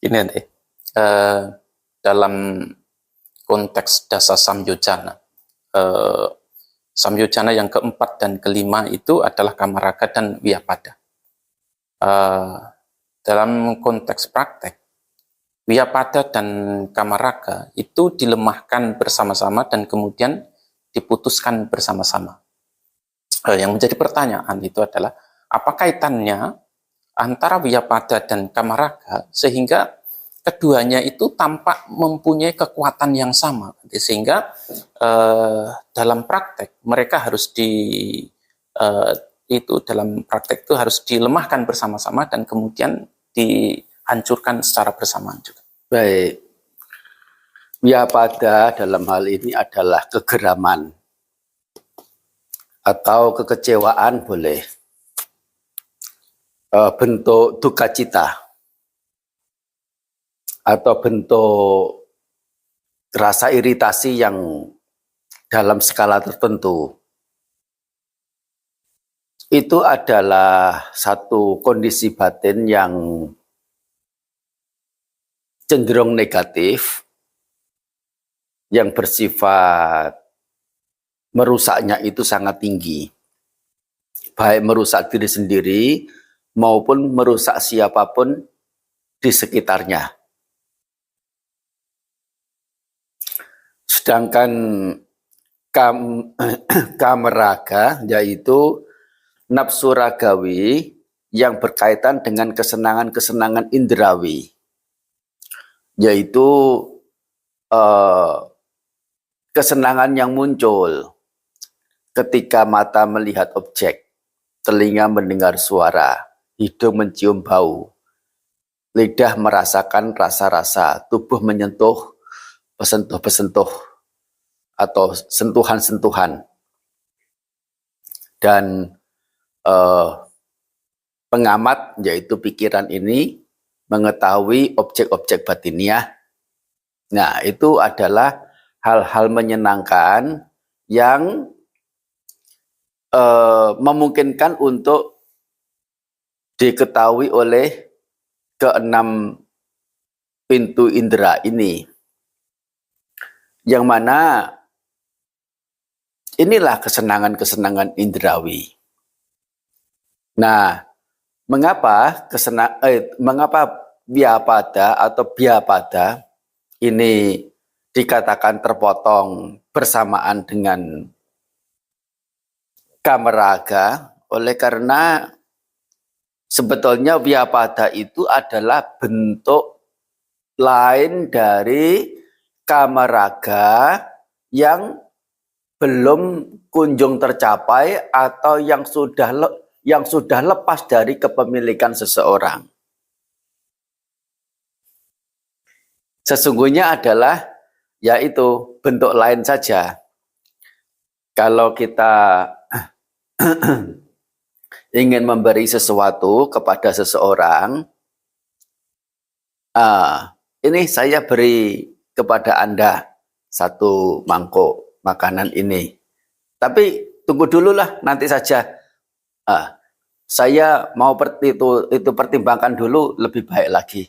Ini deh, dalam konteks dasa samyojana, samyojana yang keempat dan kelima itu adalah kamaraga dan vyapada. Dalam konteks praktek, vyapada dan kamaraga itu dilemahkan bersama-sama dan kemudian diputuskan bersama-sama. Yang menjadi pertanyaan itu adalah apa kaitannya antara vyapada dan kamaraga sehingga keduanya itu tampak mempunyai kekuatan yang sama, sehingga dalam praktek mereka harus dalam praktek itu harus dilemahkan bersama-sama dan kemudian dihancurkan secara bersamaan juga. Baik, vyapada dalam hal ini adalah kegeraman atau kekecewaan boleh, bentuk duka cita atau bentuk rasa iritasi yang dalam skala tertentu. Itu adalah satu kondisi batin yang cenderung negatif, yang bersifat merusaknya itu sangat tinggi. Baik merusak diri sendiri maupun merusak siapapun di sekitarnya. Sedangkan kamaraga yaitu nafsu ragawi yang berkaitan dengan kesenangan-kesenangan indrawi, yaitu kesenangan yang muncul ketika mata melihat objek, telinga mendengar suara, hidung mencium bau, lidah merasakan rasa-rasa, tubuh menyentuh pesentuh-pesentuh atau sentuhan-sentuhan. Dan pengamat yaitu pikiran ini mengetahui objek-objek batiniah. Nah, itu adalah hal-hal menyenangkan yang memungkinkan untuk diketahui oleh keenam pintu indera ini. Yang mana inilah kesenangan-kesenangan indrawi. Nah, mengapa vyapada atau bhyapada ini dikatakan terpotong bersamaan dengan kamaraga? Oleh karena sebetulnya vyapada itu adalah bentuk lain dari kamaraga yang belum kunjung tercapai atau yang sudah lepas dari kepemilikan seseorang. Sesungguhnya adalah yaitu bentuk lain saja. Kalau kita ingin memberi sesuatu kepada seseorang, ini saya beri kepada Anda satu mangkuk makanan ini. Tapi tunggu dulu lah, nanti saja. Saya mau itu pertimbangkan dulu lebih baik lagi.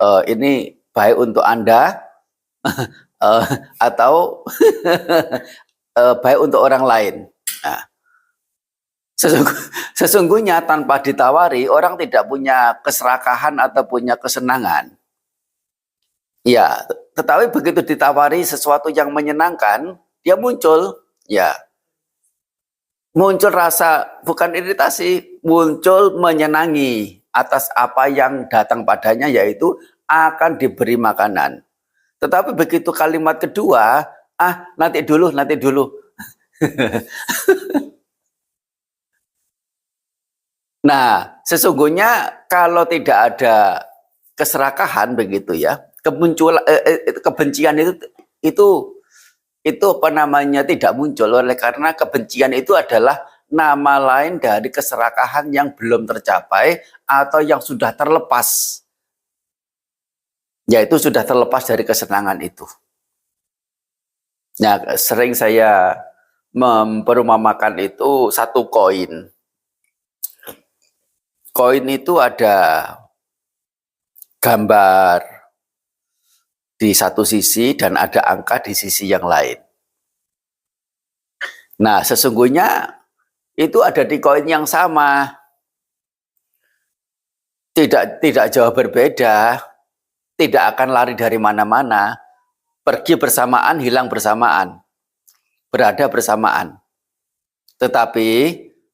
Ini baik untuk Anda atau baik untuk orang lain. Nah, sesungguhnya tanpa ditawari orang tidak punya keserakahan atau punya kesenangan. Ya, tetapi begitu ditawari sesuatu yang menyenangkan, dia muncul, ya. Muncul rasa, bukan iritasi, muncul menyenangi atas apa yang datang padanya, yaitu akan diberi makanan. Tetapi begitu kalimat kedua, nanti dulu. Nah, sesungguhnya kalau tidak ada keserakahan begitu ya, kemunculan kebencian itu apa namanya tidak muncul, oleh karena kebencian itu adalah nama lain dari keserakahan yang belum tercapai atau yang sudah terlepas, yaitu sudah terlepas dari kesenangan itu. Nah, sering saya memperumpamakan itu satu koin. Koin itu ada gambar di satu sisi dan ada angka di sisi yang lain. Nah, sesungguhnya itu ada di koin yang sama. Tidak jauh berbeda, tidak akan lari dari mana-mana, pergi bersamaan, hilang bersamaan, berada bersamaan. Tetapi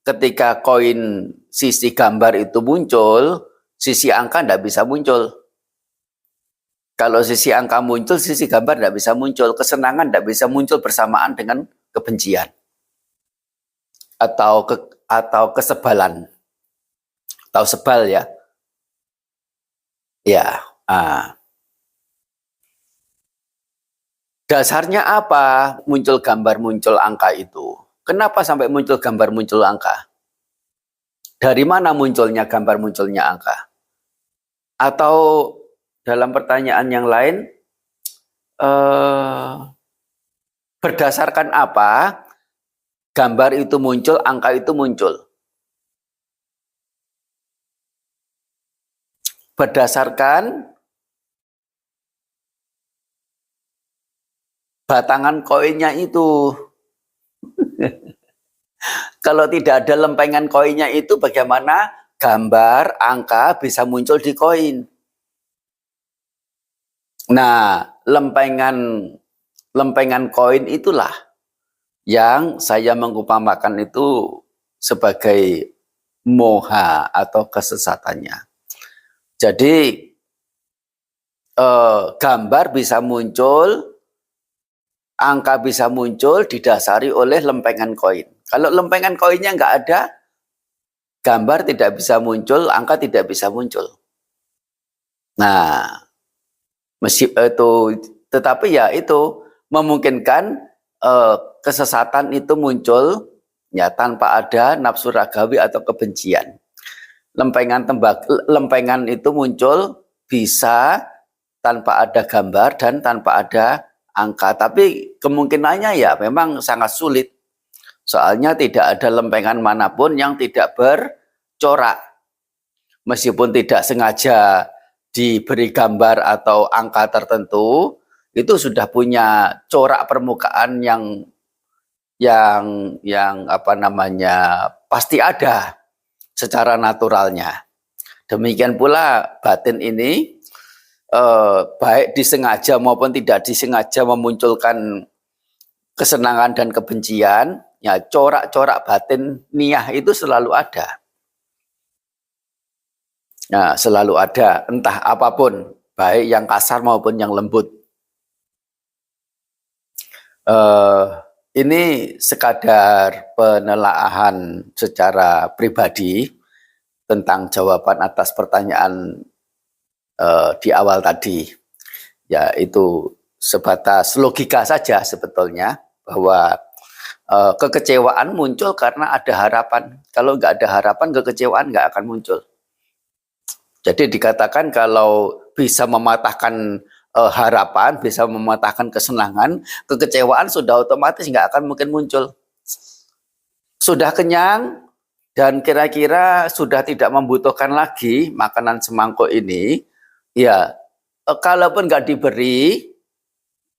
ketika koin sisi gambar itu muncul, sisi angka tidak bisa muncul. Kalau sisi angka muncul, sisi gambar tidak bisa muncul. Kesenangan tidak bisa muncul bersamaan dengan kebencian atau kesebalan atau sebal ya. Ya, dasarnya apa muncul gambar, muncul angka itu? Kenapa sampai muncul gambar, muncul angka? Dari mana munculnya gambar, munculnya angka? Atau dalam pertanyaan yang lain, berdasarkan apa gambar itu muncul, angka itu muncul? Berdasarkan batangan koinnya itu. Kalau tidak ada lempengan koinnya itu, bagaimana gambar, angka bisa muncul di koin? Nah, lempengan koin itulah yang saya mengupamakan itu sebagai moha atau kesesatannya. Jadi gambar bisa muncul, angka bisa muncul didasari oleh lempengan koin. Kalau lempengan koinnya nggak ada, gambar tidak bisa muncul, angka tidak bisa muncul. Nah, tetapi ya itu memungkinkan kesesatan itu muncul ya tanpa ada nafsu ragawi atau kebencian. Lempengan itu muncul bisa tanpa ada gambar dan tanpa ada angka. Tapi kemungkinannya ya memang sangat sulit. Soalnya tidak ada lempengan manapun yang tidak bercorak. Meskipun tidak sengaja diberi gambar atau angka tertentu, itu sudah punya corak permukaan yang apa namanya pasti ada secara naturalnya. Demikian pula batin ini baik disengaja maupun tidak disengaja memunculkan kesenangan dan kebencian, ya corak-corak batin niyah itu selalu ada. Nah, selalu ada entah apapun, baik yang kasar maupun yang lembut. Ini sekadar penelaahan secara pribadi tentang jawaban atas pertanyaan di awal tadi. Ya, itu sebatas logika saja sebetulnya, bahwa kekecewaan muncul karena ada harapan. Kalau nggak ada harapan, kekecewaan nggak akan muncul. Jadi dikatakan kalau bisa mematahkan harapan, bisa mematahkan kesenangan, kekecewaan sudah otomatis nggak akan mungkin muncul. Sudah kenyang dan kira-kira sudah tidak membutuhkan lagi makanan semangkuk ini, ya kalaupun nggak diberi,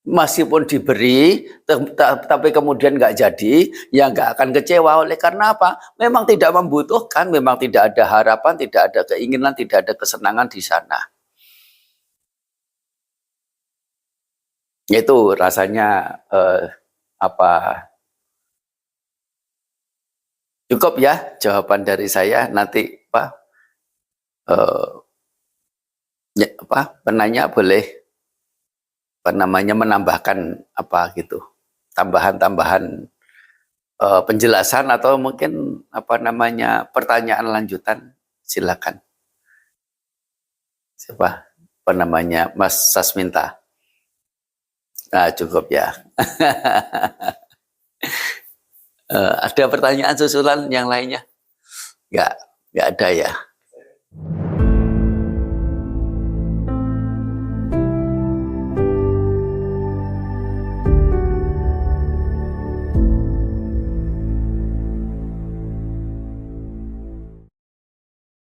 meskipun diberi, tapi kemudian nggak jadi, ya nggak akan kecewa. Oleh karena apa? Memang tidak membutuhkan, memang tidak ada harapan, tidak ada keinginan, tidak ada kesenangan di sana. Itu rasanya cukup ya jawaban dari saya. Nanti penanya boleh menambahkan apa gitu, tambahan-tambahan penjelasan atau mungkin pertanyaan lanjutan, silakan. Mas Sasminta. Nah, cukup ya. Ada pertanyaan susulan yang lainnya? Nggak ada ya.